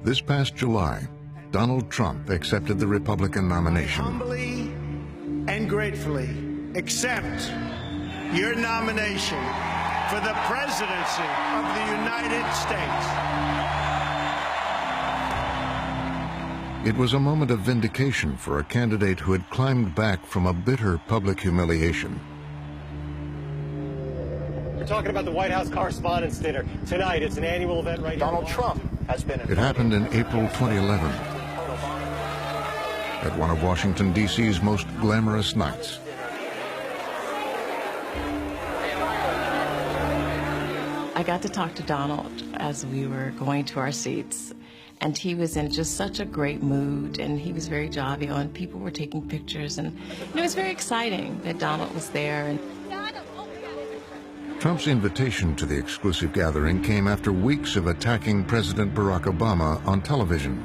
This past July, Donald Trump accepted the Republican nomination. I humbly and gratefully accept your nomination for the presidency of the United States. It was a moment of vindication for a candidate who had climbed back from a bitter public humiliation. We're talking about the White House Correspondents' Dinner. Tonight, it's an annual event right here. Donald Trump has been... It happened in April 2011, at one of Washington, D.C.'s most glamorous nights. I got to talk to Donald as we were going to our seats, and he was in just such a great mood, and he was very jovial, and people were taking pictures, and it was very exciting that Donald was there. And Trump's invitation to the exclusive gathering came after weeks of attacking President Barack Obama on television.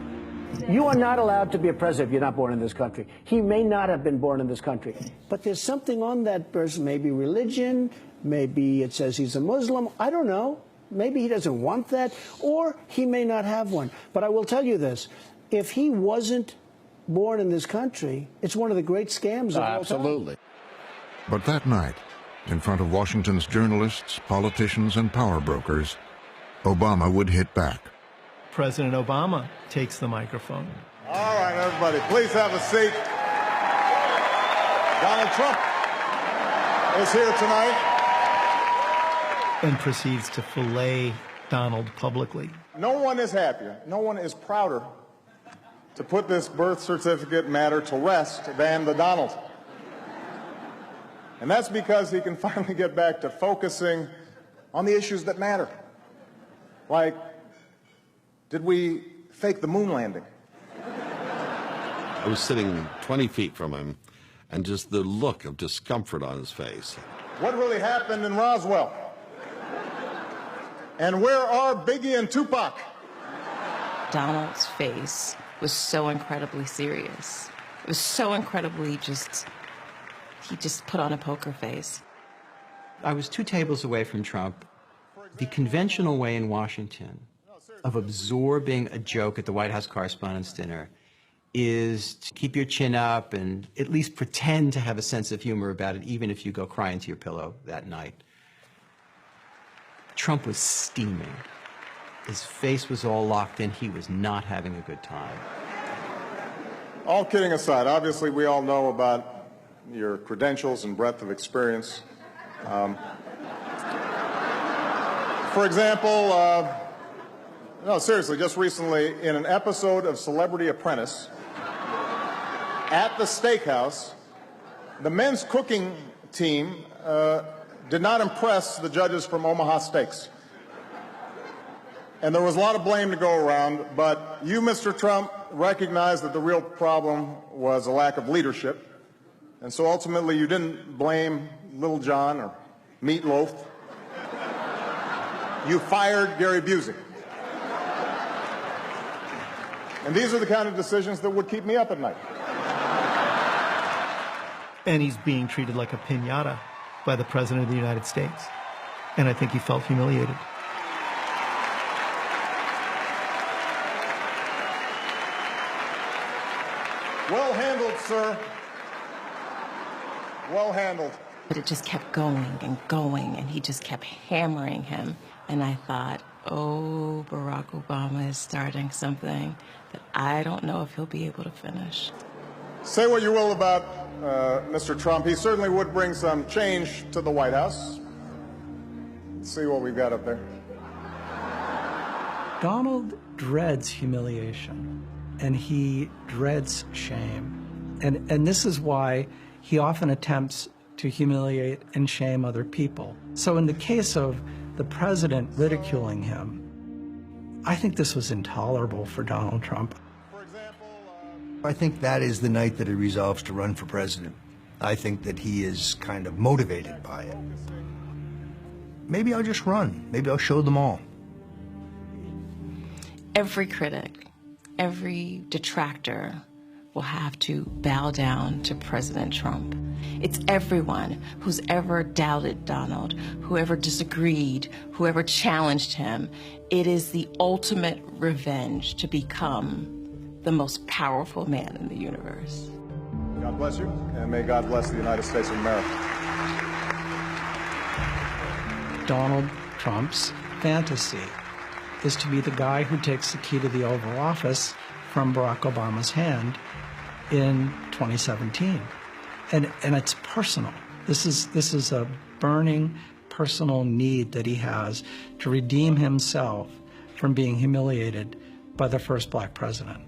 You are not allowed to be a president if you're not born in this country. He may not have been born in this country, but there's something on that person, maybe religion, maybe it says he's a Muslim, I don't know. Maybe he doesn't want that, or he may not have one. But I will tell you this, if he wasn't born in this country, it's one of the great scams of all time. Absolutely. But that night, in front of Washington's journalists, politicians, and power brokers, Obama would hit back. President Obama takes the microphone. All right, everybody, please have a seat. Donald Trump is here tonight. And proceeds to fillet Donald publicly. No one is happier, no one is prouder to put this birth certificate matter to rest than the Donald. And that's because he can finally get back to focusing on the issues that matter. Like, did we fake the moon landing? I was sitting 20 feet from him, and just the look of discomfort on his face. What really happened in Roswell? And where are Biggie and Tupac? Donald's face was so incredibly serious. It was so incredibly he just put on a poker face. I was 2 tables away from Trump. The conventional way in Washington of absorbing a joke at the White House Correspondents' Dinner is to keep your chin up and at least pretend to have a sense of humor about it, even if you go cry into your pillow that night. Trump was steaming. His face was all locked in. He was not having a good time. All kidding aside, obviously we all know about your credentials and breadth of experience. For example, no, seriously, just recently in an episode of Celebrity Apprentice at the steakhouse, the men's cooking team did not impress the judges from Omaha Steaks. And there was a lot of blame to go around, but you, Mr. Trump, recognized that the real problem was a lack of leadership. And so ultimately you didn't blame Little John or Meatloaf. You fired Gary Busey. And these are the kind of decisions that would keep me up at night. And he's being treated like a piñata by the President of the United States. And I think he felt humiliated. Well handled, sir. Well handled. But it just kept going, and he just kept hammering him. And I thought, oh, Barack Obama is starting something that I don't know if he'll be able to finish. Say what you will about Mr. Trump. He certainly would bring some change to the White House. Let's see what we've got up there. Donald dreads humiliation, and he dreads shame. And this is why he often attempts to humiliate and shame other people. So in the case of the president ridiculing him, I think this was intolerable for Donald Trump. I think that is the night that he resolves to run for president. I think that he is kind of motivated by it. Maybe I'll just run. Maybe I'll show them all. Every critic, every detractor will have to bow down to President Trump. It's everyone who's ever doubted Donald, whoever disagreed, whoever challenged him. It is the ultimate revenge to become the most powerful man in the universe. God bless you, and may God bless the United States of America. Donald Trump's fantasy is to be the guy who takes the key to the Oval Office from Barack Obama's hand in 2017. And it's personal. This is a burning personal need that he has to redeem himself from being humiliated by the first black president.